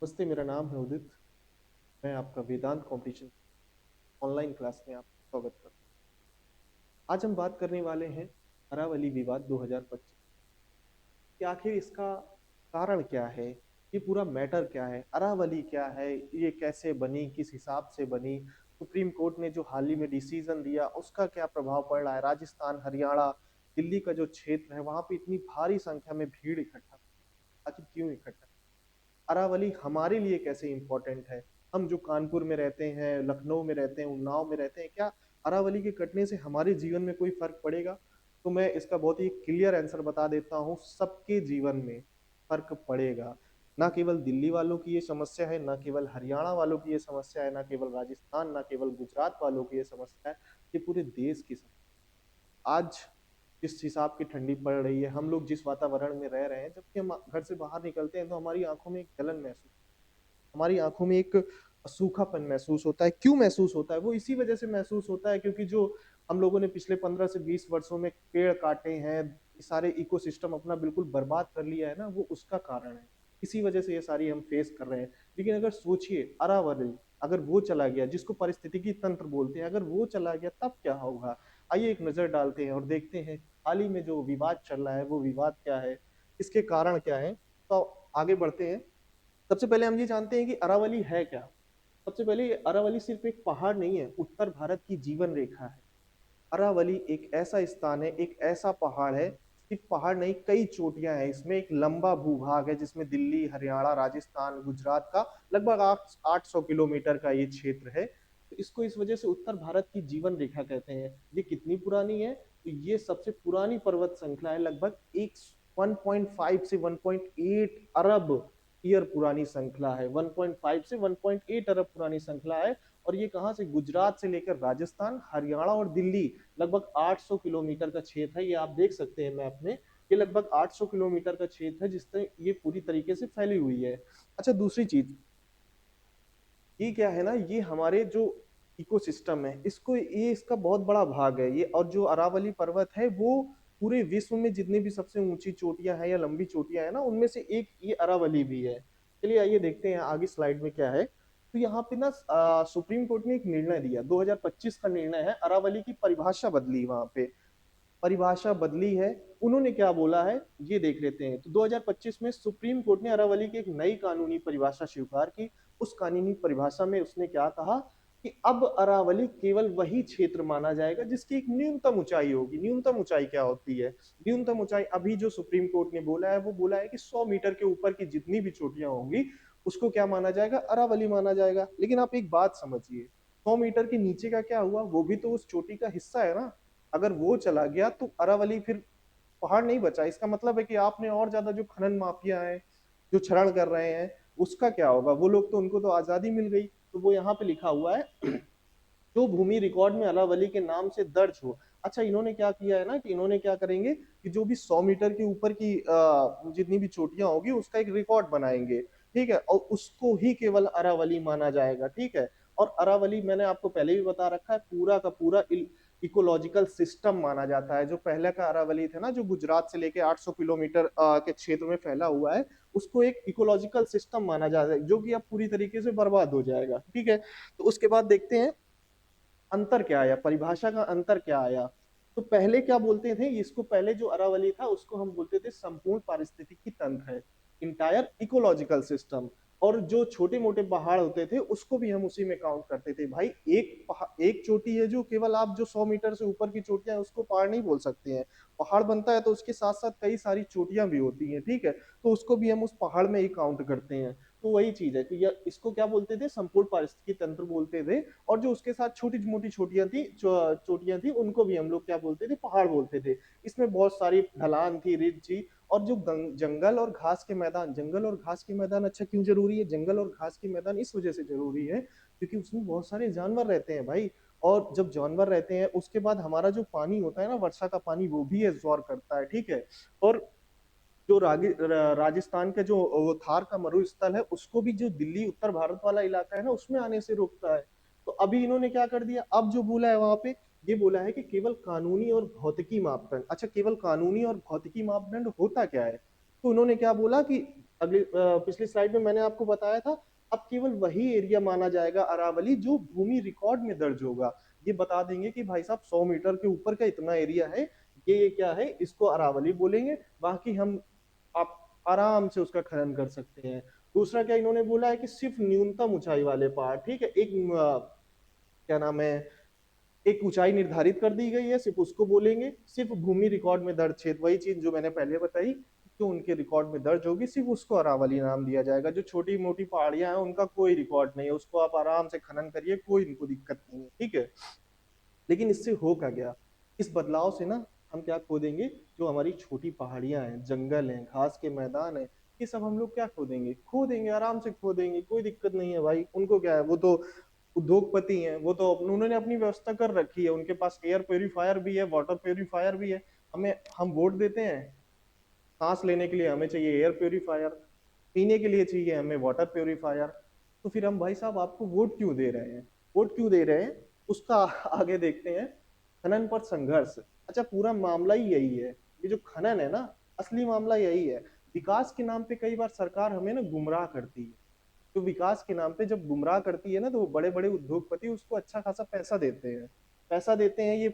नमस्ते, मेरा नाम है उदित। मैं आपका वेदांत कंपटीशन ऑनलाइन क्लास में आपका स्वागत करता हूँ। आज हम बात करने वाले हैं अरावली विवाद 2025 कि आखिर इसका कारण क्या है, ये पूरा मैटर क्या है, अरावली क्या है, ये कैसे बनी, किस हिसाब से बनी, सुप्रीम कोर्ट ने जो हाल ही में डिसीजन दिया उसका क्या प्रभाव पड़ रहा है, राजस्थान, हरियाणा, दिल्ली का जो क्षेत्र है वहां पे इतनी भारी संख्या में भीड़ इकट्ठा, आखिर क्यों इकट्ठा, अरावली हमारे लिए कैसे इंपॉर्टेंट है। हम जो कानपुर में रहते हैं, लखनऊ में रहते हैं, उन्नाव में रहते हैं, क्या अरावली के कटने से हमारे जीवन में कोई फर्क पड़ेगा? तो मैं इसका बहुत ही क्लियर आंसर बता देता हूँ, सबके जीवन में फर्क पड़ेगा। ना केवल दिल्ली वालों की ये समस्या है, ना केवल हरियाणा वालों की ये समस्या है, ना केवल राजस्थान, ना केवल गुजरात वालों की ये समस्या है, ये पूरे देश की समस्या। आज जिस हिसाब की ठंडी पड़ रही है, हम लोग जिस वातावरण में रह रहे हैं, जबकि हम घर से बाहर निकलते हैं तो हमारी आंखों में एक जलन महसूस, हमारी आंखों में एक सूखापन महसूस होता है। क्यों महसूस होता है? वो इसी वजह से महसूस होता है क्योंकि जो हम लोगों ने पिछले 15 से 20 वर्षों में पेड़ काटे हैं, सारे इकोसिस्टम अपना बिल्कुल बर्बाद कर लिया है ना, वो उसका कारण है। इसी वजह से ये सारी हम फेस कर रहे हैं। लेकिन अगर सोचिए, अरावली अगर वो चला गया, जिसको पारिस्थितिकी तंत्र बोलते हैं, अगर वो चला गया तब क्या होगा? आइए एक नजर डालते हैं और देखते हैं हाल ही में जो विवाद चल रहा है वो विवाद क्या है, इसके कारण क्या है। तो आगे बढ़ते हैं। सबसे पहले हम ये जानते हैं कि अरावली है क्या। सबसे पहले अरावली सिर्फ एक पहाड़ नहीं है, उत्तर भारत की जीवन रेखा है। अरावली एक ऐसा स्थान है, एक ऐसा पहाड़ है, सिर्फ पहाड़ नहीं, कई चोटियां हैं इसमें, एक लंबा भूभाग है जिसमें दिल्ली, हरियाणा, राजस्थान, गुजरात का लगभग 800 किलोमीटर का ये क्षेत्र है। तो इसको इस वजह से उत्तर भारत की जीवन रेखा कहते हैं। ये कितनी पुरानी है? तो ये सबसे पुरानी पर्वत श्रृंखला है, लगभग एक 1.5 से 1.8 अरब ईयर पुरानी श्रृंखला है। 1.5 से 1.8 अरब पुरानी श्रृंखला है। और ये कहां से? गुजरात से लेकर राजस्थान, हरियाणा और दिल्ली, लगभग 800 किलोमीटर का क्षेत्र है। ये आप देख सकते हैं मैप में, ये लगभग 800 किलोमीटर का क्षेत्र है जिससे ये पूरी तरीके से फैली हुई है। अच्छा, दूसरी चीज ये क्या है ना, ये हमारे जो इकोसिस्टम है, इसको ये इसका बहुत बड़ा भाग है ये। और जो अरावली पर्वत है वो पूरे विश्व में जितनी भी सबसे ऊंची चोटियां हैं या लंबी चोटियां हैं ना, उनमें से एक ये अरावली भी है। चलिए आइए देखते हैं आगे स्लाइड में क्या है। तो यहाँ पे ना सुप्रीम कोर्ट ने एक निर्णय दिया, 2025 का निर्णय है, अरावली की परिभाषा बदली, वहां पे परिभाषा बदली है। उन्होंने क्या बोला है ये देख लेते हैं। तो 2025 में सुप्रीम कोर्ट ने अरावली की एक नई कानूनी परिभाषा स्वीकार की। उस कानूनी परिभाषा में उसने क्या कहा कि अब अरावली केवल वही क्षेत्र माना जाएगा जिसकी एक न्यूनतम ऊंचाई होगी। न्यूनतम ऊंचाई क्या होती है? न्यूनतम ऊंचाई अभी जो सुप्रीम कोर्ट ने बोला है वो बोला है कि 100 मीटर के ऊपर की जितनी भी चोटियां होंगी उसको क्या माना जाएगा? अरावली माना जाएगा। लेकिन आप एक बात समझिए, 100 मीटर के नीचे का क्या हुआ? वो भी तो उस चोटी का हिस्सा है ना। अगर वो चला गया तो अरावली फिर पहाड़ नहीं बचा। इसका मतलब है कि आपने और ज्यादा जो खनन माफिया है, जो क्षरण कर रहे हैं, उसका क्या होगा? वो लोग तो, उनको तो आजादी मिल गई। तो वो यहाँ पे लिखा हुआ है जो भूमि रिकॉर्ड में अरावली के नाम से दर्ज हो। अच्छा, इन्होंने क्या किया है ना कि इन्होंने क्या करेंगे कि जो भी 100 मीटर के ऊपर की जितनी भी चोटियां होगी उसका एक रिकॉर्ड बनाएंगे, ठीक है, और उसको ही केवल अरावली माना जाएगा, ठीक है। और अरावली मैंने आपको पहले भी बता रखा है, पूरा का पूरा इकोलॉजिकल सिस्टम माना जाता है। जो पहले का अरावली था ना, जो गुजरात से लेके 800 किलोमीटर के क्षेत्र में फैला हुआ है, उसको एक इकोलॉजिकल सिस्टम माना जाता है जो कि अब पूरी तरीके से बर्बाद हो जाएगा, ठीक है। तो उसके बाद देखते हैं अंतर क्या आया, परिभाषा का अंतर क्या आया। तो पहले क्या बोलते थे इसको? पहले जो अरावली था उसको हम बोलते थे संपूर्ण पारिस्थितिकी तंत्र है, इंटायर इकोलॉजिकल सिस्टम। और जो छोटे मोटे पहाड़ होते थे उसको भी हम उसी में काउंट करते थे। भाई एक चोटी है जो केवल, आप जो 100 मीटर से ऊपर की चोटियां उसको पहाड़ नहीं बोल सकते हैं। पहाड़ बनता है तो उसके साथ साथ कई सारी चोटियां भी होती हैं, ठीक है, तो उसको भी हम उस पहाड़ में ही काउंट करते हैं। तो वही चीज है कि इसको क्या बोलते थे? संपूर्ण पारिस्थितिकी तंत्र बोलते थे। और जो उसके साथ छोटी मोटी चोटियां थी उनको भी हम लोग क्या बोलते थे? पहाड़ बोलते थे। इसमें बहुत सारी ढलान थी, रिज थी। और जो जंगल और घास के मैदान, जंगल और घास के मैदान, अच्छा क्यों जरूरी है जंगल और घास के मैदान? इस वजह से जरूरी है क्योंकि उसमें बहुत सारे जानवर रहते हैं भाई। और जब जानवर रहते हैं उसके बाद हमारा जो पानी होता है ना, वर्षा का पानी, वो भी एब्जॉर्ब करता है, ठीक है। और जो राजस्थान के जो वो थार का मरुस्थल है उसको भी जो दिल्ली उत्तर भारत वाला इलाका है ना उसमें आने से रोकता है। तो अभी इन्होंने क्या कर दिया, अब जो बोला है वहां पे, ये बोला है कि केवल कानूनी और भौतिकी मापदंड। अच्छा, केवल कानूनी और भौतिकी मापदंड होता क्या है? तो उन्होंने क्या बोला कि पिछली स्लाइड में मैंने आपको बताया था, अब केवल वही एरिया माना जाएगा अरावली जो भूमि रिकॉर्ड में दर्ज होगा। ये बता देंगे कि भाई साहब 100 मीटर के ऊपर का इतना एरिया है, ये क्या है, इसको अरावली बोलेंगे। बाकी हम आप आराम से उसका खनन कर सकते हैं। दूसरा क्या इन्होंने बोला है कि सिर्फ न्यूनतम ऊंचाई वाले पहाड़, ठीक है, एक क्या नाम है, एक ऊंचाई निर्धारित कर दी गई है, सिर्फ उसको बोलेंगे। सिर्फ भूमि रिकॉर्ड में दर्ज क्षेत्र, वही चीज जो मैंने पहले बताई, जो उनके रिकॉर्ड में दर्ज होगी सिर्फ उसको अरावली नाम दिया जाएगा। जो छोटी मोटी पहाड़ियां हैं उनका कोई रिकॉर्ड नहीं है, उसको आप आराम से खनन करिए, कोई इनको दिक्कत नहीं है, ठीक है। लेकिन इससे हो क्या गया, इस बदलाव से ना हम क्या खो देंगे, जो हमारी छोटी पहाड़ियां हैं, जंगल हैं, घास के मैदान है, ये सब हम लोग क्या खो देंगे, खो देंगे, आराम से खो देंगे, कोई दिक्कत नहीं है भाई। उनको क्या है, वो तो उद्योगपति हैं, वो तो उन्होंने अपनी व्यवस्था कर रखी है, उनके पास एयर प्योरीफायर भी है, वाटर प्योरीफायर भी है। हमें हम वोट देते हैं, सांस लेने के लिए हमें चाहिए एयर प्योरीफायर, पीने के लिए चाहिए हमें वाटर प्योरीफायर। तो फिर हम भाई साहब आपको वोट क्यों दे रहे हैं, वोट क्यों दे रहे हैं, उसका आगे देखते हैं। खनन पर संघर्ष, अच्छा पूरा मामला ही यही है, ये जो खनन है ना, असली मामला यही है। विकास के नाम पे कई बार सरकार हमें ना गुमराह करती है। तो विकास के नाम पे जब गुमराह करती है ना, तो बड़े बड़े उद्योगपति उसको अच्छा खासा पैसा देते हैं, पैसा देते हैं। ये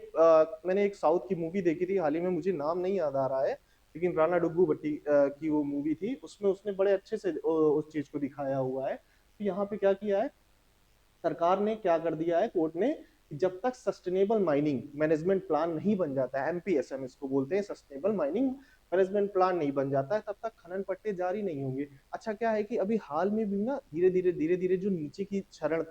मैंने एक साउथ की मूवी देखी थी हाल ही में, मुझे नाम नहीं याद आ रहा है, लेकिन राणा डुग्गू भट्टी की वो मूवी थी, उसमें उसने बड़े अच्छे से उस चीज को दिखाया हुआ है। तो यहाँ पे क्या किया है, सरकार ने क्या कर दिया है, कोर्ट ने, जब तक सस्टेनेबल माइनिंग मैनेजमेंट प्लान नहीं बन जाता है, एमपीएसएम इसको बोलते हैं, सस्टेनेबल माइनिंग मैनेजमेंट प्लान नहीं बन जाता है, तब तक खनन पट्टे जारी नहीं होंगे। अच्छा क्या है कि अभी हाल में भी ना धीरे धीरे जो नीचे की क्षरण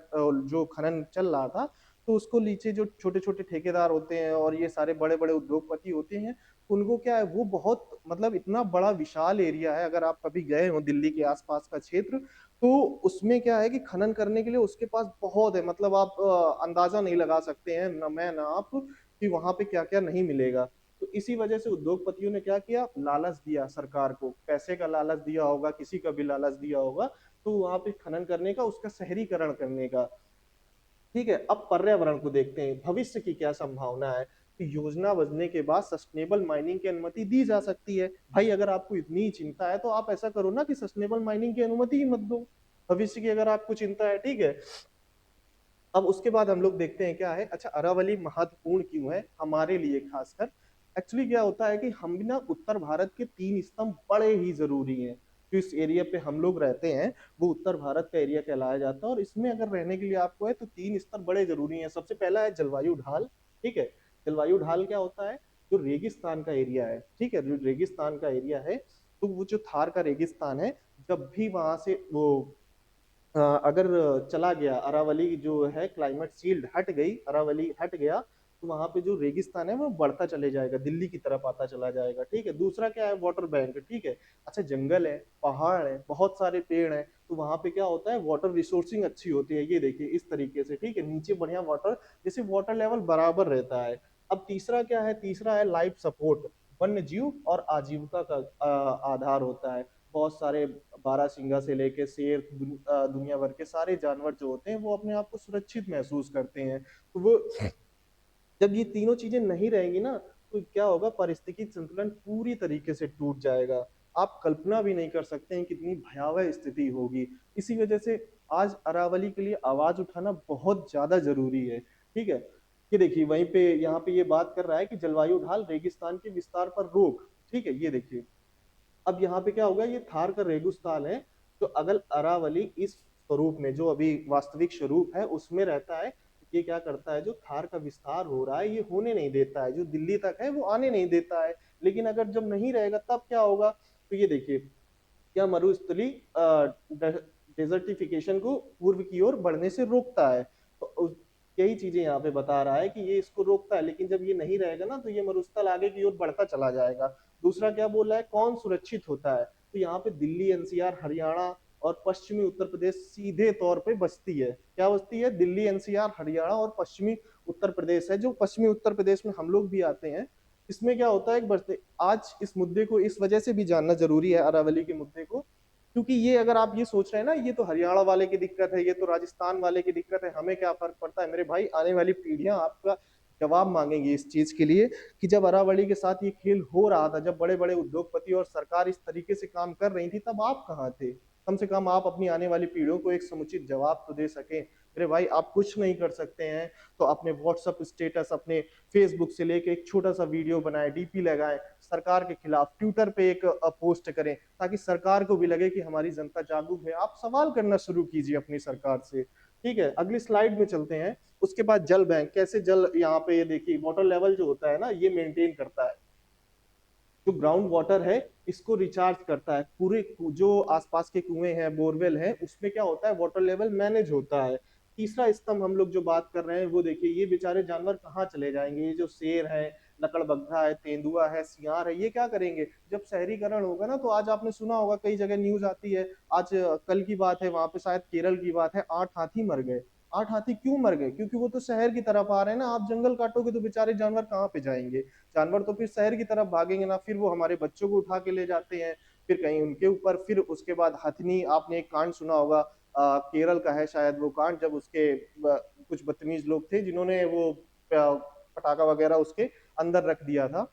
जो खनन चल रहा था, तो उसको नीचे जो छोटे छोटे ठेकेदार होते हैं और ये सारे बड़े बड़े उद्योगपति होते हैं, उनको क्या है, वो बहुत मतलब इतना बड़ा विशाल एरिया है, अगर आप कभी गए हो दिल्ली के आसपास का क्षेत्र, तो उसमें क्या है कि खनन करने के लिए उसके पास बहुत है, मतलब आप अंदाजा नहीं लगा सकते हैं, न मैं ना आप, कि वहां पे क्या क्या नहीं मिलेगा। तो इसी वजह से उद्योगपतियों ने क्या किया, लालच दिया सरकार को, पैसे का लालच दिया होगा, किसी का भी लालच दिया होगा, तो वहां पे खनन करने का, उसका शहरीकरण करने का। ठीक है, अब पर्यावरण को देखते हैं, भविष्य की क्या संभावना है। कि योजना बनने के बाद सस्टेनेबल माइनिंग की अनुमति दी जा सकती है। भाई अगर आपको इतनी चिंता है तो आप ऐसा करो ना कि सस्टेनेबल माइनिंग की अनुमति ही मत दो, भविष्य की अगर आपको चिंता है, ठीक है। अब उसके बाद हम लोग देखते हैं क्या है, अच्छा अरावली महत्वपूर्ण क्यों है हमारे लिए खासकर। एक्चुअली क्या होता है कि हम भी ना उत्तर भारत के तीन स्तंभ बड़े ही जरूरी हैं। जो इस एरिया पे हम लोग रहते हैं, वो उत्तर भारत का एरिया कहलाया जाता है, और इसमें अगर रहने के लिए आपको है तो तीन स्तर बड़े जरूरी हैं। सबसे पहला है जलवायु ढाल, ठीक है। जलवायु ढाल क्या होता है, जो रेगिस्तान का एरिया है, ठीक है, जो रेगिस्तान का एरिया है, तो वो जो थार का रेगिस्तान है, जब भी वहां से वो अगर चला गया, अरावली जो है क्लाइमेट शील्ड हट गई, अरावली हट गया, तो वहां पे जो रेगिस्तान है वो बढ़ता चले जाएगा, दिल्ली की तरफ आता चला जाएगा, ठीक है। दूसरा क्या है, वाटर बैंक, ठीक है। अच्छा जंगल है, पहाड़ है, बहुत सारे पेड़ हैं, तो वहां पे क्या होता है, वाटर रिसोर्सिंग अच्छी होती है, ये देखिए इस तरीके से, ठीक है, नीचे बढ़िया वाटर, जैसे वाटर लेवल बराबर रहता है। अब तीसरा क्या है, तीसरा है लाइफ सपोर्ट, वन्य जीव और आजीविका का आधार होता है। बहुत सारे बारहसिंगा से लेके शेर, दुनिया भर के सारे जानवर जो होते हैं वो अपने आप को सुरक्षित महसूस करते हैं। तो वो जब ये तीनों चीजें नहीं रहेंगी ना, तो क्या होगा, पारिस्थितिकी संतुलन पूरी तरीके से टूट जाएगा। आप कल्पना भी नहीं कर सकते हैं कितनी भयावह स्थिति होगी। इसी वजह से आज अरावली के लिए आवाज उठाना बहुत ज्यादा जरूरी है, ठीक है। ये देखिए वहीं पे, यहाँ पे ये बात कर रहा है कि जलवायु ढाल रेगिस्तान के विस्तार पर रोक, ठीक है, ये देखिए। अब यहाँ पे क्या होगा, ये थार का रेगिस्तान है, तो अगर अरावली इस स्वरूप में, जो अभी वास्तविक स्वरूप है उसमें रहता है, ये क्या करता है, जो थार का विस्तार हो रहा है ये होने नहीं देता है, जो दिल्ली तक है वो आने नहीं देता है। लेकिन अगर जब नहीं रहेगा तब क्या होगा, तो ये देखिए, क्या मरुस्थली डेजर्टिफिकेशन को पूर्व की ओर बढ़ने से रोकता है। तो यही चीजें यहाँ पे बता रहा है कि ये इसको रोकता है, लेकिन जब ये नहीं रहेगा ना, तो ये मरुस्थल आगे की ओर बढ़ता चला जाएगा। दूसरा क्या बोल रहा है, कौन सुरक्षित होता है, तो यहाँ पे दिल्ली एनसीआर हरियाणा और पश्चिमी उत्तर प्रदेश सीधे तौर पे बचती है। क्या बचती है, दिल्ली एनसीआर हरियाणा और पश्चिमी उत्तर प्रदेश है, जो पश्चिमी उत्तर प्रदेश में हम लोग भी आते हैं। इसमें क्या होता है, बढ़ते आज इस मुद्दे को इस वजह से भी जानना जरूरी है, अरावली के मुद्दे को, क्योंकि ये अगर आप ये सोच रहे हैं ना, ये तो हरियाणा वाले की दिक्कत है, ये तो राजस्थान वाले की दिक्कत है, हमें क्या फर्क पड़ता है, मेरे भाई आने वाली पीढ़ियां आपका जवाब मांगेंगे इस चीज के लिए कि जब अरावली के साथ ये खेल हो रहा था, जब बड़े बड़े उद्योगपति और सरकार इस तरीके से काम कर रही थी, तब आप कहाँ थे? कम से कम आप अपनी आने वाली पीढ़ियों को एक समुचित जवाब तो दे सकें। अरे भाई, आप कुछ नहीं कर सकते हैं तो अपने व्हाट्सएप स्टेटस, अपने फेसबुक से लेके एक छोटा सा वीडियो बनाए, डीपी लगाएं, सरकार के खिलाफ ट्विटर पे एक पोस्ट करें, ताकि सरकार को भी लगे कि हमारी जनता जागरूक है। आप सवाल करना शुरू कीजिए अपनी सरकार से। ठीक है, अगली स्लाइड में चलते हैं। उसके बाद जल बैंक, कैसे जल, यहाँ पे ये देखिए वाटर लेवल जो होता है ना, ये मेंटेन करता है, जो ग्राउंड वाटर है इसको रिचार्ज करता है। पूरे जो आसपास के कुएं हैं, बोरवेल है, उसमें क्या होता है, वाटर लेवल मैनेज होता है। तीसरा स्तंभ हम लोग जो बात कर रहे हैं वो देखिए, ये बेचारे जानवर कहाँ चले जाएंगे? ये जो शेर है, लकड़बग्घा है, तेंदुआ है, सियार है, ये क्या करेंगे जब शहरीकरण होगा ना? तो आज आपने सुना होगा, कई जगह न्यूज आती है, आज कल की बात है, वहां पे शायद केरल की बात है, 8 हाथी मर गए। 8 हाथी क्यों मर गए? क्योंकि वो तो शहर की तरफ आ रहे हैं ना। आप जंगल काटोगे तो बेचारे जानवर कहाँ पे जाएंगे? जानवर तो फिर शहर की तरफ भागेंगे ना, फिर वो हमारे बच्चों को उठा के ले जाते हैं, फिर कहीं उनके ऊपर। फिर उसके बाद हथनी, आपने एक कांड सुना होगा, केरल का है शायद वो कांड, जब उसके कुछ बदतमीज लोग थे जिन्होंने वो पटाखा वगैरह उसके अंदर रख दिया था,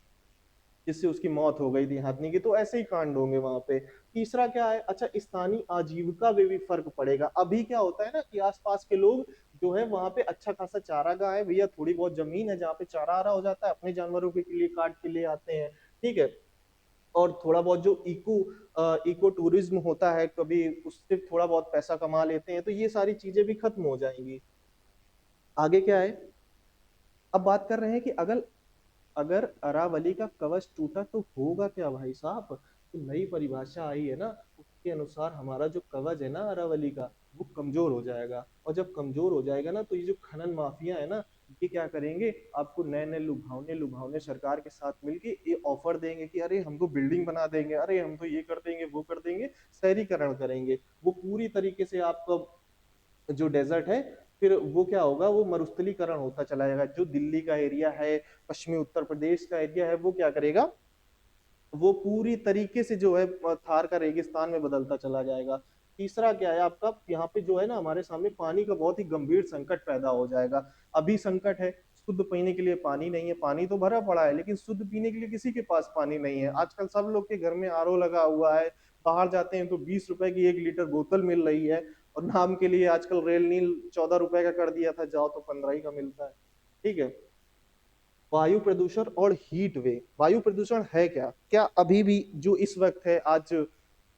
जिससे उसकी मौत हो गई थी हथनी की। तो ऐसे ही कांड होंगे वहां पे। तीसरा क्या है, अच्छा, स्थानीय आजीविका में भी फर्क पड़ेगा। अभी क्या होता है ना कि आसपास के लोग जो है वहां पे अच्छा खासा चारागाह है भैया, थोड़ी बहुत जमीन है जहाँ पे चारा आ रहा हो जाता है, अपने जानवरों के लिए काट के ले आते हैं। ठीक है, और थोड़ा बहुत जो इको टूरिज्म होता है, कभी उससे थोड़ा बहुत पैसा कमा लेते हैं, तो ये सारी चीजें भी खत्म हो जाएंगी। आगे क्या है, अब बात कर रहे हैं कि अगर अगर अरावली का कवच टूटा तो होगा क्या भाई साहब? तो नई परिभाषा आई है ना, उसके अनुसार हमारा जो कवच है ना अरावली का, वो कमजोर हो जाएगा। और जब कमजोर हो जाएगा ना, तो ये जो खनन माफिया है ना, ये क्या करेंगे, आपको नए नए लुभावने लुभावने सरकार के साथ मिलके ये ऑफर देंगे कि अरे हम तो बिल्डिंग बना देंगे, अरे हम तो ये कर देंगे, वो कर देंगे, शहरीकरण करेंगे। वो पूरी तरीके से आपका जो डेजर्ट है, फिर वो क्या होगा, वो मरुस्थलीकरण होता चला जाएगा। जो दिल्ली का एरिया है, पश्चिमी उत्तर प्रदेश का एरिया है, वो क्या करेगा, वो पूरी तरीके से जो है थार का रेगिस्तान में बदलता चला जाएगा। तीसरा क्या है आपका, यहाँ पे जो है ना हमारे सामने पानी का बहुत ही गंभीर संकट पैदा हो जाएगा। अभी संकट है, शुद्ध पीने के लिए पानी नहीं है। पानी तो भरा पड़ा है, लेकिन शुद्ध पीने के लिए किसी के पास पानी नहीं है। आजकल सब लोग के घर में आरओ लगा हुआ है, बाहर जाते हैं तो 20 रुपए की 1 लीटर बोतल मिल रही है, और नाम के लिए आजकल रेल नील 14 रुपए का कर दिया था, जाओ तो 15 ही का मिलता है। ठीक है, वायु प्रदूषण और हीट वेव। वायु प्रदूषण है क्या, क्या अभी भी जो इस वक्त है, आज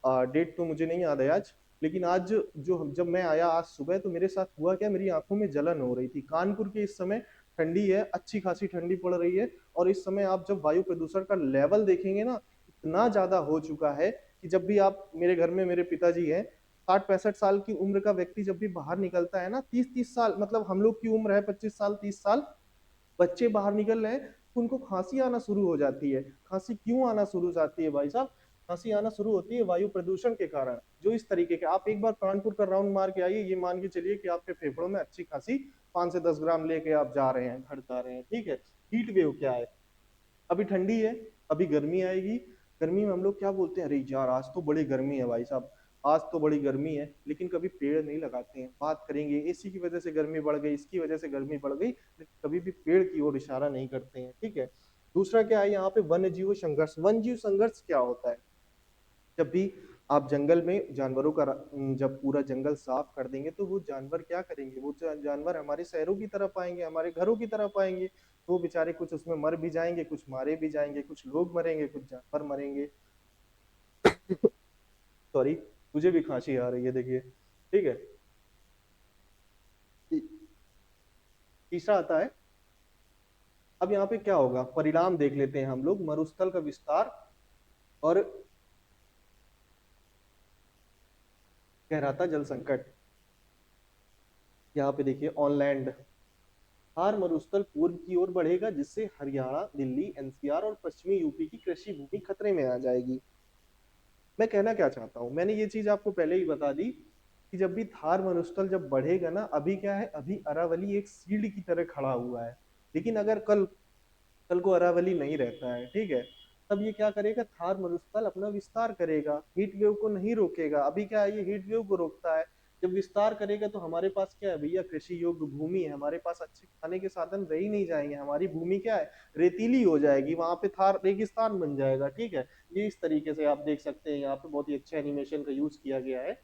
डेट तो मुझे नहीं याद है आज, लेकिन आज जो जब मैं आया आज सुबह, तो मेरे साथ हुआ क्या, मेरी आंखों में जलन हो रही थी। कानपुर के इस समय ठंडी है, अच्छी खासी ठंडी पड़ रही है, और इस समय आप जब वायु प्रदूषण का लेवल देखेंगे ना, इतना ज्यादा हो चुका है कि जब भी आप, मेरे घर में मेरे पिताजी हैं, 60-65 साल की उम्र का व्यक्ति जब भी बाहर निकलता है ना, 30-30 साल, मतलब हम लोग की उम्र है 25 साल 30 साल, बच्चे बाहर निकल रहे हैं तो उनको खांसी आना शुरू हो जाती है। खांसी क्यों आना शुरू हो जाती है भाई साहब? खांसी आना शुरू होती है वायु प्रदूषण के कारण। जो इस तरीके के, आप एक बार कानपुर का राउंड मार के आइए, ये मान के चलिए कि आपके फेफड़ों में अच्छी खासी 5 से 10 ग्राम लेके आप जा रहे हैं, घर जा रहे हैं। ठीक है, हीट वेव क्या है, अभी ठंडी है, अभी गर्मी आएगी। गर्मी में हम लोग क्या बोलते हैं, अरे यार आज तो बड़ी गर्मी है भाई साहब, आज तो बड़ी गर्मी है, लेकिन कभी पेड़ नहीं लगाते हैं। बात करेंगे एसी की वजह से गर्मी बढ़ गई, इसकी वजह से गर्मी बढ़ गई, लेकिन कभी भी पेड़ की ओर इशारा नहीं करते हैं। ठीक है, दूसरा क्या है यहाँ पे, वन्य जीव संघर्ष। वन्य जीव संघर्ष क्या होता है, जब भी आप जंगल में जानवरों का जब पूरा जंगल साफ कर देंगे, तो वो जानवर क्या करेंगे, वो जानवर हमारे शहरों की तरफ आएंगे, हमारे घरों की तरफ आएंगे। तो वो बेचारे कुछ उसमें मर भी जाएंगे, कुछ मारे भी जाएंगे, कुछ लोग मरेंगे, कुछ जानवर मरेंगे। सॉरी, मुझे भी खांसी आ रही है देखिए। ठीक है, तीसरा आता है, अब यहाँ पे क्या होगा, परिणाम देख लेते हैं हम लोग। मरुस्थल का विस्तार और गहराता जल संकट। यहाँ पे देखिए, ऑनलैंड, थार मरुस्थल पूर्व की ओर बढ़ेगा, जिससे हरियाणा, दिल्ली, एनसीआर और पश्चिमी यूपी की कृषि भूमि खतरे में आ जाएगी। मैं कहना क्या चाहता हूँ, मैंने ये चीज आपको पहले ही बता दी कि जब भी थार मरुस्थल जब बढ़ेगा ना, अभी क्या है, अभी अरावली एक सीढ़ी की तरह खड़ा हुआ है, लेकिन अगर कल कल को अरावली नहीं रहता है, ठीक है, तब ये क्या करेगा, थार मरुस्थल अपना विस्तार करेगा, हीट वेव को नहीं रोकेगा। अभी क्या है, ये हीट वेव को रोकता है, जब विस्तार करेगा तो हमारे पास क्या है भैया, कृषि योग्य भूमि है, हमारे पास अच्छे खाने के साधन रह ही नहीं जाएंगे, हमारी भूमि क्या है, रेतीली हो जाएगी, वहां पे थार रेगिस्तान बन जाएगा। ठीक है, ये इस तरीके से आप देख सकते हैं, यहाँ पे बहुत ही अच्छा एनिमेशन का यूज किया गया है।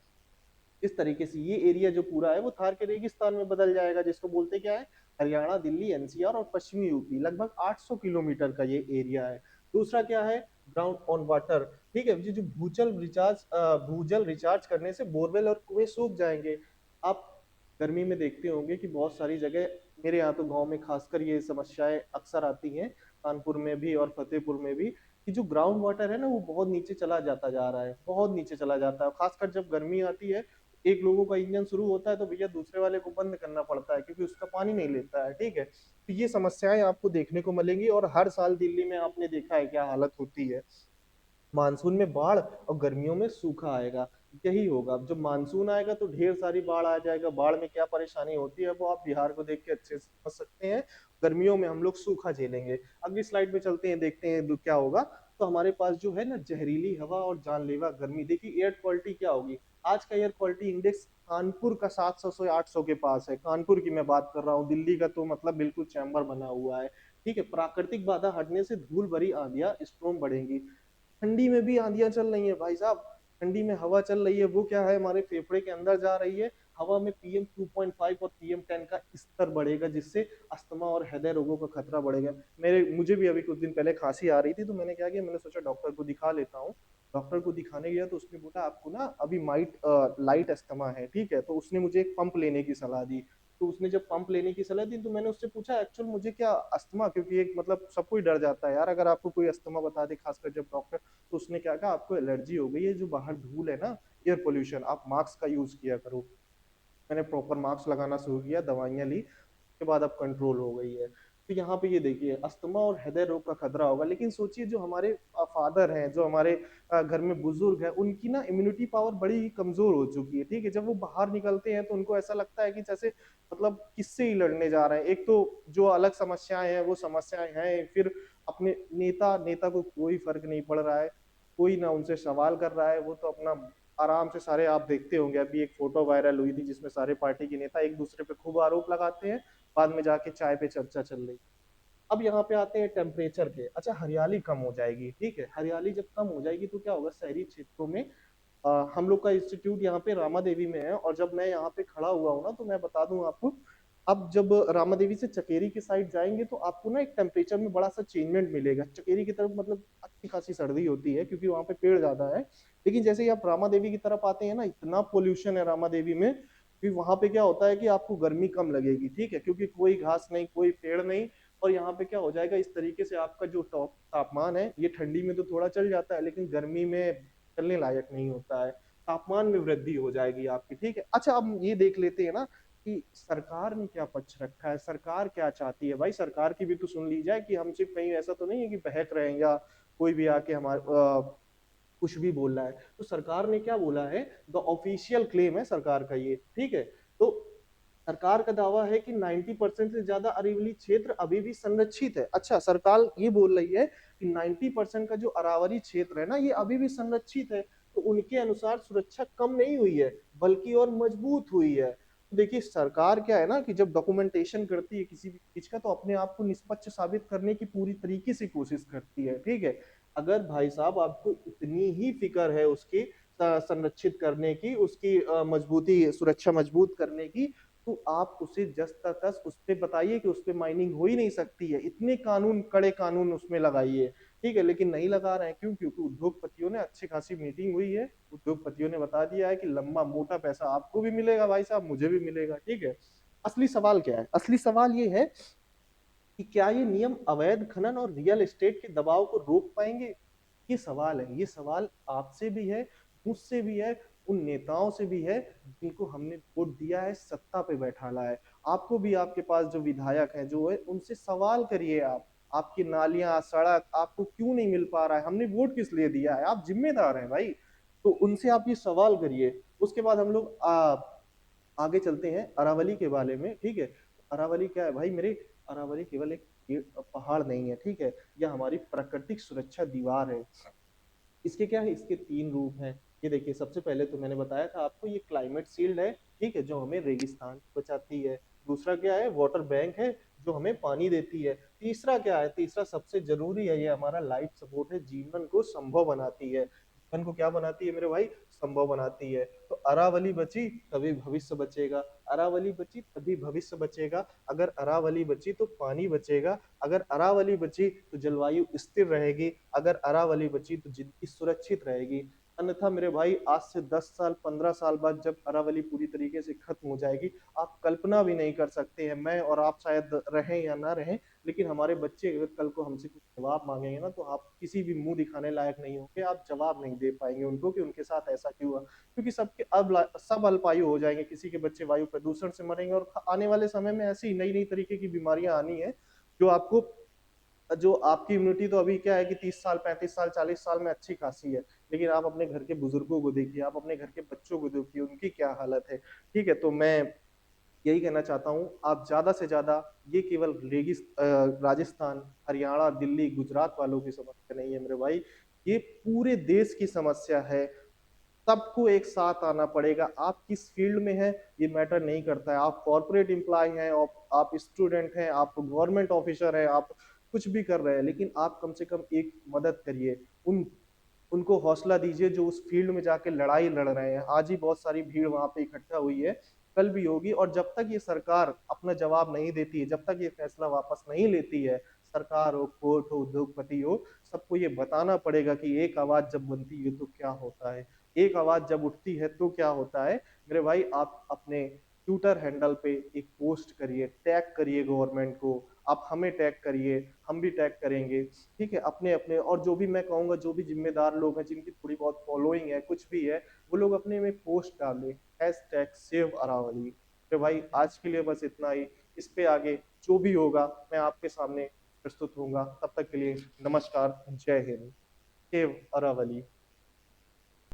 इस तरीके से ये एरिया जो पूरा है वो थार के रेगिस्तान में बदल जाएगा, जिसको बोलते क्या है, हरियाणा, दिल्ली, एनसीआर और पश्चिमी यूपी, लगभग 800 किलोमीटर का ये एरिया है। दूसरा क्या है, ग्राउंड ऑन वाटर। ठीक है, ये जो भूजल रिचार्ज करने से बोरवेल और कुएं सूख जाएंगे। आप गर्मी में देखते होंगे कि बहुत सारी जगह, मेरे यहाँ तो गांव में खासकर ये समस्याएं अक्सर आती हैं, कानपुर में भी और फतेहपुर में भी, कि जो ग्राउंड वाटर है ना वो बहुत नीचे चला जाता जा रहा है, बहुत नीचे चला जाता है। खासकर जब गर्मी आती है, एक लोगों का इंजन शुरू होता है तो भैया दूसरे वाले को बंद करना पड़ता है, क्योंकि उसका पानी नहीं लेता है। ठीक है, तो ये समस्याएं आपको देखने को मिलेंगी, और हर साल दिल्ली में आपने देखा है क्या हालत होती है, मानसून में बाढ़ और गर्मियों में सूखा आएगा। यही होगा, अब जब मानसून आएगा तो ढेर सारी बाढ़ आ जाएगा, बाढ़ में क्या परेशानी होती है वो आप बिहार को देख के अच्छे से समझ सकते हैं। गर्मियों में हम लोग सूखा झेलेंगे। अगली स्लाइड में चलते हैं, देखते हैं क्या होगा। तो हमारे पास जो है ना, जहरीली हवा और जानलेवा गर्मी। देखिए एयर क्वालिटी क्या होगी, आज का एयर क्वालिटी इंडेक्स कानपुर का 700 से 800 के पास है, कानपुर की मैं बात कर रहा हूँ, दिल्ली का तो मतलब बिल्कुल चैम्बर बना हुआ है। ठीक है, प्राकृतिक बाधा हटने से धूल भरी आंधियां स्ट्रोम बढ़ेंगी। ठंडी में भी आंधियां चल रही है भाई साहब, ठंडी में हवा चल रही है, वो क्या है, हमारे फेफड़े के अंदर जा रही है। हवा में PM2.5 और PM10 का स्तर बढ़ेगा, जिससे अस्थमा और हृदय रोगों का खतरा बढ़ेगा। मुझे भी अभी कुछ दिन पहले खांसी आ रही थी, तो मैंने क्या किया, मैंने सोचा डॉक्टर को दिखा लेता हूँ। डॉक्टर को दिखाने गया तो उसने बोला आपको ना अभी लाइट अस्थमा है। ठीक है, तो उसने मुझे एक पंप लेने की सलाह दी। तो उसने जब पंप लेने की सलाह दी तो मैंने उससे पूछा एक्चुअल मुझे क्या अस्थमा, क्योंकि एक मतलब सब कोई डर जाता है यार अगर आपको कोई अस्थमा बता दे, खासकर जब डॉक्टर। तो उसने क्या कहा, आपको एलर्जी हो गई है, जो बाहर धूल है ना, एयर पोल्यूशन, आप मास्क का यूज किया करो। मैंने प्रॉपर मास्क लगाना शुरू किया, दवाइयां ली, उसके बाद अब कंट्रोल हो गई है। तो यहाँ पे ये देखिए, अस्थमा और हृदय रोग का खतरा होगा। लेकिन सोचिए जो हमारे फादर हैं, जो हमारे घर में बुजुर्ग हैं, उनकी ना इम्यूनिटी पावर बड़ी ही कमजोर हो चुकी है। ठीक है, जब वो बाहर निकलते हैं तो उनको ऐसा लगता है कि जैसे मतलब किससे ही लड़ने जा रहे हैं। एक तो जो अलग समस्याएं हैं वो समस्याएं हैं, फिर अपने नेता नेता को कोई फर्क नहीं पड़ रहा है, कोई ना उनसे सवाल कर रहा है, वो तो अपना आराम से सारे, आप देखते होंगे अभी एक फोटो वायरल हुई थी जिसमें सारे पार्टी के नेता एक दूसरे पे खूब आरोप लगाते हैं, बाद में जाके चाय पे चर्चा चल रही। अब यहाँ पे आते हैं टेम्परेचर के। अच्छा, हरियाली कम हो जाएगी। ठीक है, हरियाली जब कम हो जाएगी तो क्या होगा, शहरी क्षेत्रों में हम लोग का इंस्टीट्यूट यहाँ पे रामा देवी में है, और जब मैं यहाँ पे खड़ा हुआ हूँ ना तो मैं बता दूं आपको, अब जब रामा देवी से चकेरी की साइड जाएंगे तो आपको ना एक टेम्परेचर में बड़ा सा चेंजमेंट मिलेगा। चकेरी की तरफ मतलब अच्छी खासी सर्दी होती है क्योंकि वहां पे पेड़ ज्यादा है। लेकिन जैसे ही आप रामा देवी की तरफ आते हैं ना, इतना पोल्यूशन है रामा देवी में कि वहां पे क्या होता है कि आपको गर्मी कम लगेगी। ठीक है, क्योंकि कोई घास नहीं, कोई पेड़ नहीं। और यहाँ पे क्या हो जाएगा, इस तरीके से आपका जो तापमान है, ये ठंडी में तो थोड़ा चल जाता है लेकिन गर्मी में चलने लायक नहीं होता है। तापमान में वृद्धि हो जाएगी आपकी। ठीक है, अच्छा अब ये देख लेते हैं ना कि सरकार ने क्या पक्ष रखा है, सरकार क्या चाहती है। भाई सरकार की भी तो सुन ली जाए, कि हम सिर्फ कहीं ऐसा तो नहीं है कि बहक रहे हैं या कोई भी आके हमारे कुछ भी बोल रहा है। तो सरकार ने क्या बोला है, द ऑफिशियल क्लेम है सरकार का ये। ठीक है, तो सरकार का दावा है कि 90% से ज्यादा अरावली क्षेत्र अभी भी संरक्षित है। अच्छा, सरकार ये बोल रही है कि 90% का जो अरावली क्षेत्र है ना, ये अभी भी संरक्षित है। तो उनके अनुसार सुरक्षा कम नहीं हुई है, बल्कि और मजबूत हुई है। तो देखिए सरकार क्या है ना, कि जब डॉक्यूमेंटेशन करती है किसी भी चीज का, तो अपने आप को निष्पक्ष साबित करने की पूरी तरीके से कोशिश करती है। ठीक है, अगर भाई साहब आपको इतनी ही फिक्र है उसकी संरक्षित करने की, उसकी मजबूती, सुरक्षा मजबूत करने की, तो आप उसे जस तस उस पे बताइए कि उस पे माइनिंग हो ही नहीं सकती है, इतने कानून, कड़े कानून उसमें लगाइए। ठीक है, लेकिन नहीं लगा रहे हैं, क्यों? क्योंकि उद्योगपतियों ने, अच्छी खासी मीटिंग हुई है, उद्योगपतियों ने बता दिया है कि लंबा मोटा पैसा आपको भी मिलेगा भाई साहब, मुझे भी मिलेगा। ठीक है, असली सवाल क्या है, असली सवाल ये है कि क्या ये नियम अवैध खनन और रियल एस्टेट के दबाव को रोक पाएंगे। ये सवाल है, ये सवाल आपसे भी है, मुझसे भी है, उन नेताओं से भी है जिनको हमने वोट दिया है, सत्ता पे बैठाला है। आपको भी, आपके पास जो विधायक हैं जो है, उनसे सवाल करिए आप, आपकी नालियां, सड़क आपको क्यों नहीं मिल पा रहा है, हमने वोट किस लिए दिया है, आप जिम्मेदार हैं भाई। तो उनसे आप ये सवाल करिए। उसके बाद हम लोग आगे चलते हैं अरावली के बारे में। ठीक है, अरावली क्या है भाई मेरे, अरावली केवल एक पहाड़ नहीं है। ठीक है, यह हमारी प्राकृतिक सुरक्षा दीवार है। इसके क्या है, इसके तीन रूप हैं। ये देखिए, सबसे पहले तो मैंने बताया था आपको, ये क्लाइमेट शील्ड है, ठीक है, जो हमें रेगिस्तान से बचाती है। दूसरा क्या है, वाटर बैंक है, जो हमें पानी देती है। तीसरा क्या है, तीसरा सबसे जरूरी है, ये हमारा लाइफ सपोर्ट है, जीवन को संभव बनाती है। जीवन को क्या बनाती है मेरे भाई, संभव बनाती है। तो अरावली बची तभी भविष्य बचेगा, अरावली बची तभी भविष्य बचेगा। अगर अरावली बची तो पानी बचेगा, अगर अरावली बची तो जलवायु स्थिर रहेगी, अगर अरावली बची तो जिंदगी सुरक्षित रहेगी। अन्यथा मेरे भाई, आज से 10 साल 15 साल बाद जब अरावली पूरी तरीके से खत्म हो जाएगी, आप कल्पना भी नहीं कर सकते हैं, मैं और आप शायद रहें या ना रहें, लेकिन हमारे बच्चे अगर कल को हमसे कुछ जवाब मांगेंगे ना, तो आप किसी भी मुंह दिखाने लायक नहीं होंगे, आप जवाब नहीं दे पाएंगे उनको कि उनके साथ ऐसा क्यों हुआ। क्योंकि सबके अब सब अल्पायु हो जाएंगे, किसी के बच्चे वायु प्रदूषण से मरेंगे, और आने वाले समय में ऐसी नई नई तरीके की बीमारियां आनी है, जो आपको, जो आपकी इम्यूनिटी तो अभी क्या है कि 30 साल 35 साल 40 साल में अच्छी खासी है, लेकिन आप अपने घर के बुजुर्गों को देखिए, आप अपने घर के बच्चों को देखिए, उनकी क्या हालत है। ठीक है, तो मैं यही कहना चाहता हूँ, आप ज्यादा से ज्यादा, ये केवल राजस्थान, हरियाणा, दिल्ली, गुजरात वालों की समस्या नहीं है मेरे भाई, ये पूरे देश की समस्या है। सबको एक साथ आना पड़ेगा। आप किस फील्ड में हैं ये मैटर नहीं करता है, आप कॉर्पोरेट एम्प्लॉय हैं, आप स्टूडेंट हैं, आप गवर्नमेंट ऑफिसर हैं, आप कुछ भी कर रहे हैं, लेकिन आप कम से कम एक मदद करिए, उन उनको हौसला दीजिए जो उस फील्ड में जाके लड़ाई लड़ रहे हैं। आज ही बहुत सारी भीड़ वहां पे इकट्ठा हुई है, कल भी होगी, और जब तक ये सरकार अपना जवाब नहीं देती है, जब तक ये फैसला वापस नहीं लेती है, सरकार हो, कोर्ट हो, उद्योगपति हो, सबको ये बताना पड़ेगा कि एक आवाज जब बनती है तो क्या होता है, एक आवाज जब उठती है तो क्या होता है। मेरे भाई, आप अपने ट्विटर हैंडल पे एक पोस्ट करिए, टैग करिए गवर्नमेंट को, आप हमें टैग करिए, हम भी टैग करेंगे। ठीक है, अपने अपने, और जो भी मैं कहूंगा, जो भी जिम्मेदार लोग हैं, जिनकी थोड़ी बहुत फॉलोइंग है, कुछ भी है, वो लोग अपने में पोस्ट डालें, हैशटैग सेव अरावली। तो भाई, आज के लिए बस इतना ही। इस पे आगे जो भी होगा मैं आपके सामने प्रस्तुत होऊंगा। तब तक के लिए नमस्कार, जय हिंद, सेव अरावली।